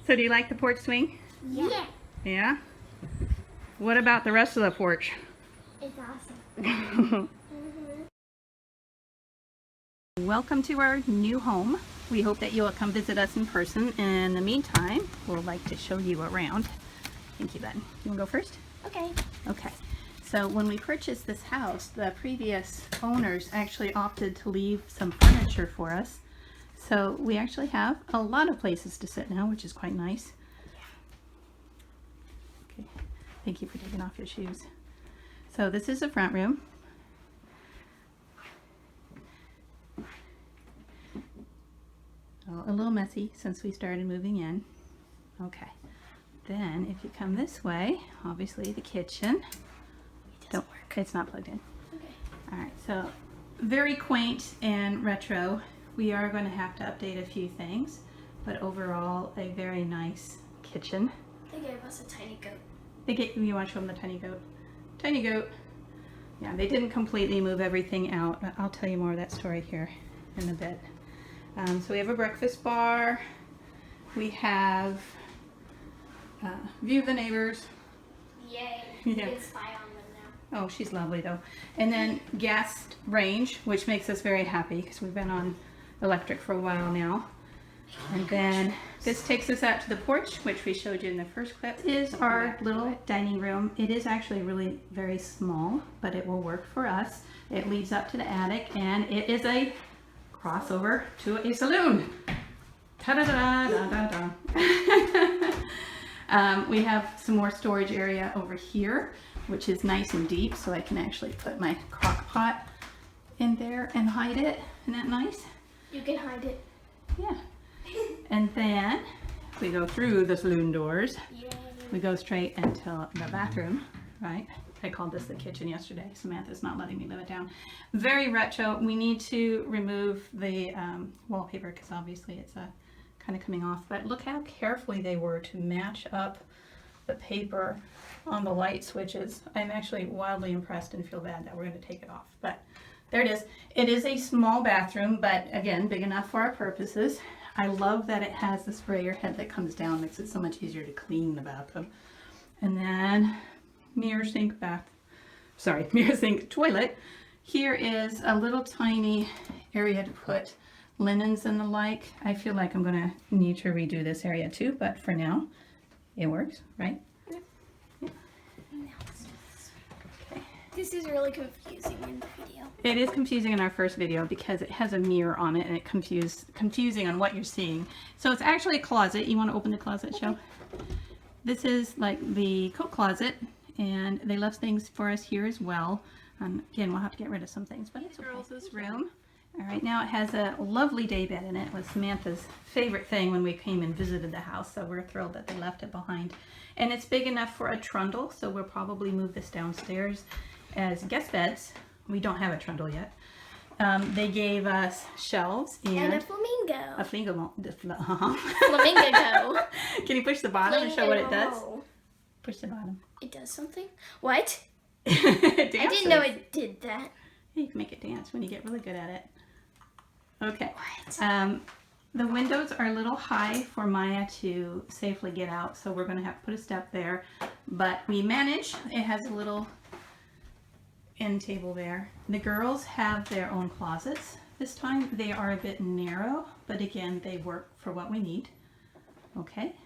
So do you like the porch swing? Yeah. Yeah? What about the rest of the porch? It's awesome. Welcome to our new home. We hope that you'll come visit us in person. In the meantime, we'll like to show you around. Thank you, Ben. You want to go first? Okay. Okay. So when we purchased this house, the previous owners actually opted to leave some furniture for us. So we actually have a lot of places to sit now, which is quite nice. Okay. Thank you for taking off your shoes. So this is the front room. A little messy since we started moving in. Okay. Then if you come this way, obviously the kitchen. Don't work. It's not plugged in. Okay. All right. So very quaint and retro. We are going to have to update a few things, but overall a very nice kitchen. They gave us a tiny goat. You want to show them the tiny goat? Tiny goat. Yeah, they didn't completely move everything out. I'll tell you more of that story here in a bit. So we have a breakfast bar. We have view of the neighbors. Yay. Yeah. You can spy on them now. Oh, she's lovely though. And then gas range, which makes us very happy because we've been on electric for a while now. And then this takes us out to the porch, which we showed you in the first clip. This is our little dining room. It is actually really very small, but it will work for us. It leads up to the attic, and it is a crossover to a saloon. Ta-da-da-da-da-da. We have some more storage area over here, which is nice and deep, so I can actually put my crock pot in there and hide it. Isn't that nice? You can hide it. Yeah. And then we go through the saloon doors. Yay. We go straight into the bathroom, right? I called this the kitchen yesterday. Samantha's not letting me live it down. Very retro. We need to remove the wallpaper because obviously it's kind of coming off. But look how carefully they were to match up the paper on the light switches. I'm actually wildly impressed and feel bad that we're going to take it off. But there it is. It is a small bathroom, but again, big enough for our purposes. I love that it has the sprayer head that comes down, makes it so much easier to clean the bathtub. And then mirror sink toilet. Here is a little tiny area to put linens and the like. I feel like I'm going to need to redo this area too, but for now, it works, right? Yeah. Okay. This is really confusing in the video. It is confusing in our first video because it has a mirror on it and it confusing on what you're seeing. So it's actually a closet. You want to open the closet, show? This is like the coat closet, and they left things for us here as well. Again, we'll have to get rid of some things, but it's girls' room. All right, now it has a lovely day bed in it. It was Samantha's favorite thing when we came and visited the house, so we're thrilled that they left it behind. And it's big enough for a trundle, so we'll probably move this downstairs as guest beds. We don't have a trundle yet. They gave us shelves and a flamingo. A flamingo. Flamingo go. Can you push the bottom and show what it does? Push the bottom. It does something? What? It I didn't know it did that. You can make it dance when you get really good at it. Okay. What? The windows are a little high for Maya to safely get out, so we're going to have to put a step there. But we manage. It has a little end table there. The girls have their own closets this time. They are a bit narrow, but again, they work for what we need. Okay.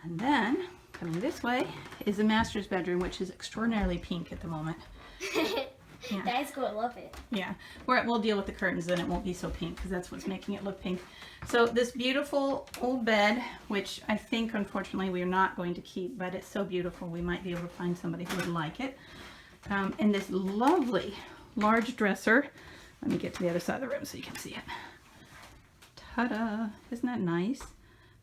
And then, coming this way, is the master's bedroom, which is extraordinarily pink at the moment. Yeah. Dad's going to love it. Yeah, we'll deal with the curtains, then it won't be so pink because that's what's making it look pink. So this beautiful old bed, which I think unfortunately we are not going to keep, but it's so beautiful we might be able to find somebody who would like it. And this lovely large dresser. Let me get to the other side of the room so you can see it. Ta-da! Isn't that nice?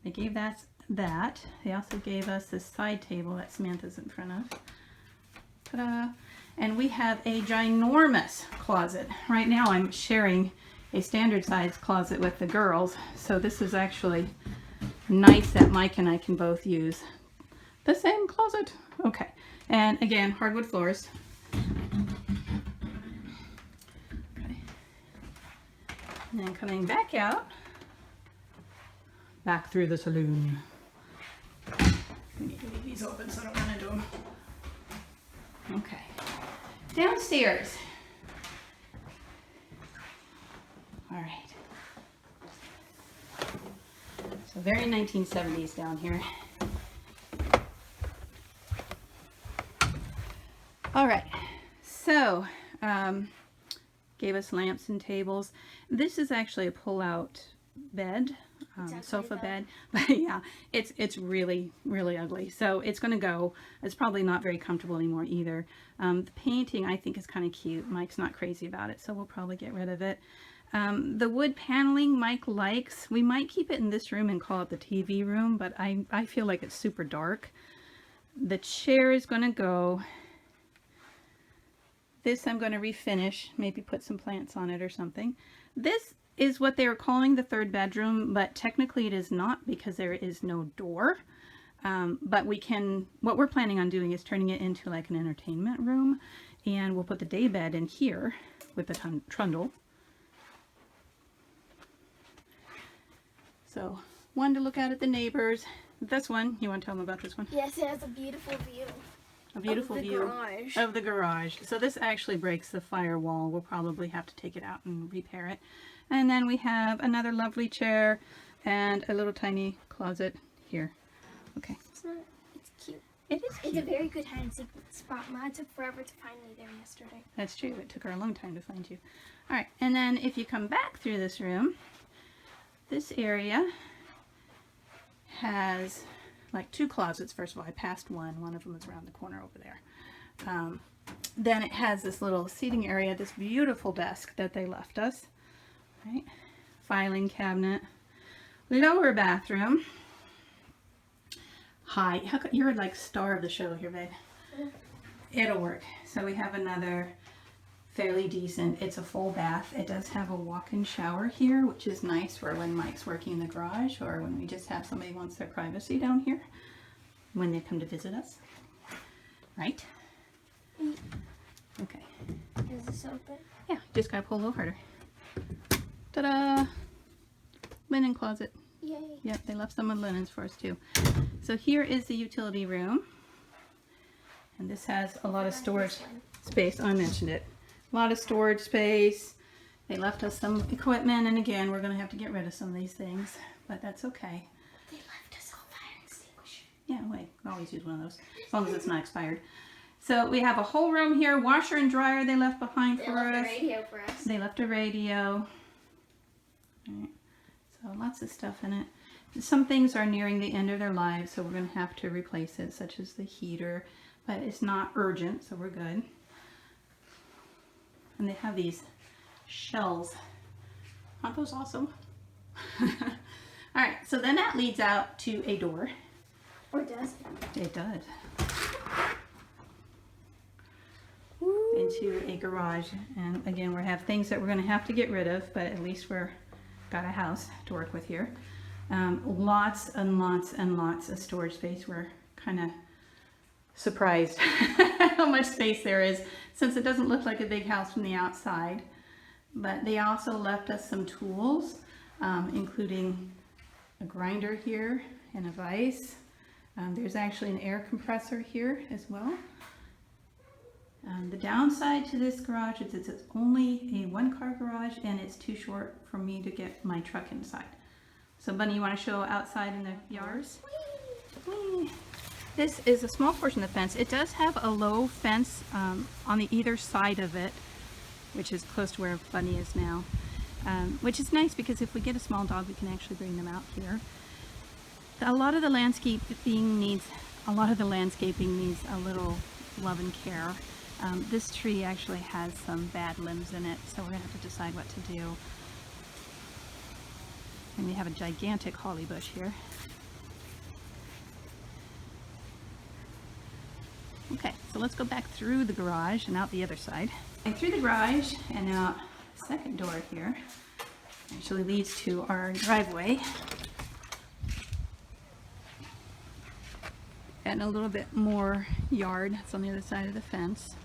They gave us that. They also gave us this side table that Samantha's in front of. Ta-da! And we have a ginormous closet. Right now I'm sharing a standard size closet with the girls, so this is actually nice that Mike and I can both use the same closet. Okay, and again, hardwood floors. Okay. And then coming back out, back through the saloon. We need to leave these open so I don't run into them. Okay. Downstairs. All right. So very 1970s down here. All right. So, gave us lamps and tables. This is actually a pull-out bed. Sofa bed, but yeah, it's really ugly, so it's going to go. It's probably not very comfortable anymore either. The painting I think is kind of cute. Mike's not crazy about it, so we'll probably get rid of it. The wood paneling Mike likes. We might keep it in this room and call it the TV room, but I feel like it's super dark. The chair is going to go. This I'm going to refinish, maybe put some plants on it or something. This is what they were calling the third bedroom, but technically it is not because there is no door. But what we're planning on doing is turning it into like an entertainment room, and we'll put the day bed in here with the trundle. So one to look out at the neighbors. This one, you want to tell them about this one? Yes, it has a beautiful view. A beautiful view garage. of the garage. So this actually breaks the firewall. We'll probably have to take it out and repair it. And then we have another lovely chair and a little tiny closet here. Okay. It's cute. It is cute. It's a very good hide-and-seek spot. Mine took forever to find me there yesterday. That's true. It took her a long time to find you. All right. And then if you come back through this room, this area has like two closets. First of all, I passed one. One of them is around the corner over there. Then it has this little seating area, this beautiful desk that they left us. Right? Filing cabinet. Lower bathroom. Hi. You're like star of the show here, babe. It'll work. So we have another fairly decent. It's a full bath. It does have a walk-in shower here, which is nice for when Mike's working in the garage or when we just have somebody who wants their privacy down here when they come to visit us. Right? Okay. Is this open? Yeah, just gotta pull a little harder. Ta-da! Linen closet. Yay. Yep, they left some of the linens for us too. So here is the utility room. And this has a lot of storage space. I mentioned it. A lot of storage space. They left us some equipment, and again, we're going to have to get rid of some of these things, but that's okay. They left us a fire extinguisher. Yeah, wait, always use one of those, as long as it's not expired. So we have a whole room here, washer and dryer they left behind for us. They left a radio for us. They left a radio. All right. So lots of stuff in it. Some things are nearing the end of their lives, so we're going to have to replace it, such as the heater, but it's not urgent, so we're good. And they have these shells. Aren't those awesome? All right, so then that leads out to a door. Or does it? It does. Into a garage, and again we have things that we're going to have to get rid of, but at least we're got a house to work with here. Lots and lots and lots of storage space. We're kind of surprised how much space there is, since it doesn't look like a big house from the outside. But they also left us some tools, including a grinder here and a vise. There's actually an air compressor here as well. The downside to this garage is it's only a one-car garage, and it's too short for me to get my truck inside. So Bunny, you want to show outside in the yards? Whee! This is a small portion of the fence. It does have a low fence on the either side of it, which is close to where Bunny is now, which is nice because if we get a small dog, we can actually bring them out here. A lot of the landscaping needs a little love and care. This tree actually has some bad limbs in it, so we're going to have to decide what to do. And we have a gigantic holly bush here. Okay, so let's go back through the garage and out the other side. And through the garage and out the second door here actually leads to our driveway. And a little bit more yard. It's on the other side of the fence.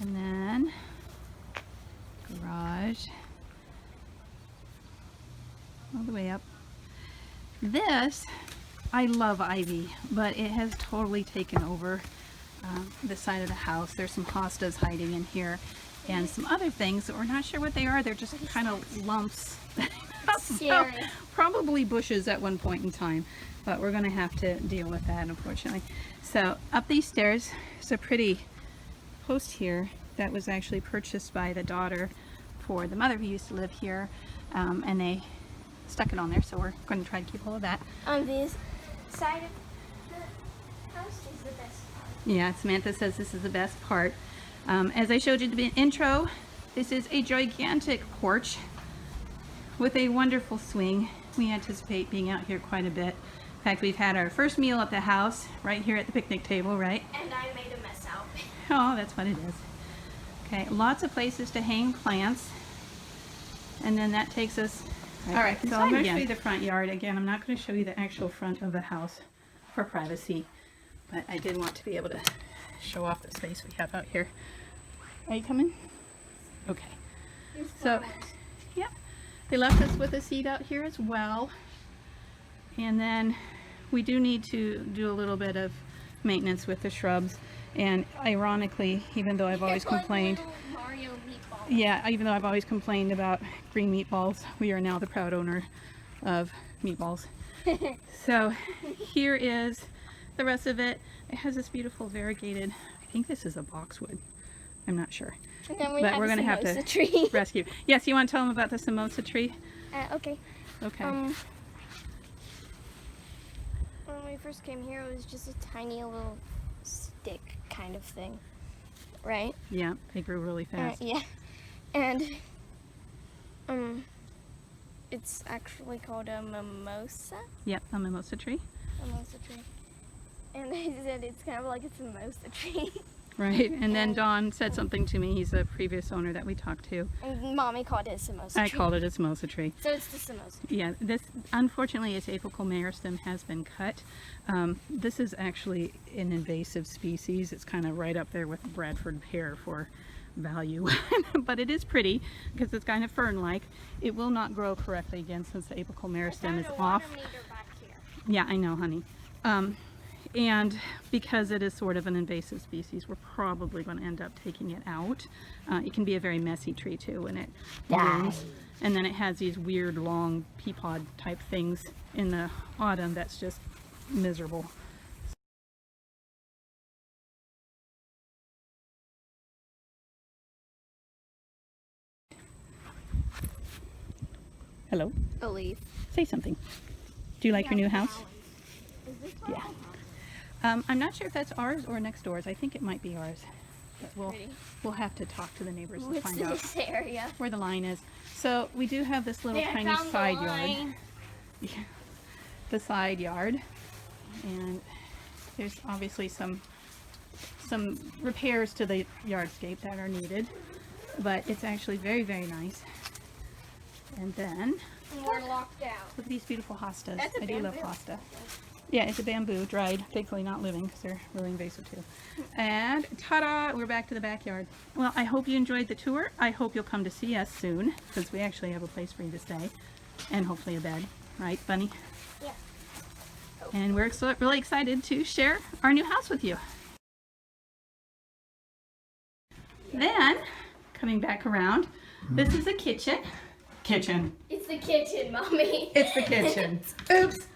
And then garage. all the way up. This, I love ivy, but it has totally taken over the side of the house. There's some hostas hiding in here and some other things that we're not sure what they are. They're just kind of lumps. So, probably bushes at one point in time, but we're going to have to deal with that, unfortunately. So up these stairs, it's a pretty post here that was actually purchased by the daughter for the mother who used to live here, and they stuck it on there, so we're going to try to keep hold of that. On this side of the house is the best part. Yeah, Samantha says this is the best part. As I showed you in the intro, this is a gigantic porch with a wonderful swing. We anticipate being out here quite a bit. In fact, we've had our first meal at the house right here at the picnic table, right? And I made a mess out. Oh, that's what it is. Okay, lots of places to hang plants. And then that takes us all right, so I'm going to show you the front yard. Again, I'm not going to show you the actual front of the house for privacy, but I did want to be able to show off the space we have out here. Are you coming? Okay. So, yeah, they left us with a seat out here as well. And then we do need to do a little bit of maintenance with the shrubs. And ironically, even though I've always complained, Mario meatball. yeah, even though I've always complained about green meatballs, we are now the proud owner of meatballs. So here is the rest of it. It has this beautiful variegated, I think this is a boxwood. I'm not sure. And then we But have we're the going to have mimosa to tree. rescue. Yes, you want to tell them about the mimosa tree? Okay. Okay. When we first came here, it was just a tiny little stick kind of thing, right? Yeah, they grew really fast. Yeah. And it's actually called a mimosa. Yep, a mimosa tree. Mimosa tree. And they said it's kind of like a mimosa tree. Right, and then Don said something to me. He's a previous owner that we talked to. And Mommy called it a mimosa tree. I called it a mimosa tree. So it's the mimosa tree. Yeah, this, unfortunately, its apical meristem has been cut. This is actually an invasive species. It's kind of right up there with Bradford pear for value, but it is pretty because it's kind of fern-like. It will not grow correctly again since the apical meristem is off. Back here. Yeah, I know, honey. And because it is sort of an invasive species, we're probably going to end up taking it out. It can be a very messy tree too when it blooms. And then it has these weird long pea pod type things in the autumn that's just miserable. Hello? A leaf. Say something. Do you like your new house? Is this one? Yeah. I'm not sure if that's ours or next door's. I think it might be ours. But we'll have to talk to the neighbors to What's find out this area? where the line is. So we do have this little tiny side yard. Yeah, the side yard. And there's obviously some repairs to the yardscape that are needed. But it's actually very, very nice. And then And we're locked out. look at these beautiful hostas. That's a I do love bamboo. hosta. Yeah, it's a bamboo, dried, thankfully not living because they're really invasive too. And ta-da, we're back to the backyard. Well, I hope you enjoyed the tour. I hope you'll come to see us soon because we actually have a place for you to stay and hopefully a bed, right, Bunny? Yeah. And we're really excited to share our new house with you. Then, coming back around, this is the kitchen. Kitchen. It's the kitchen, Mommy. It's the kitchen. Oops.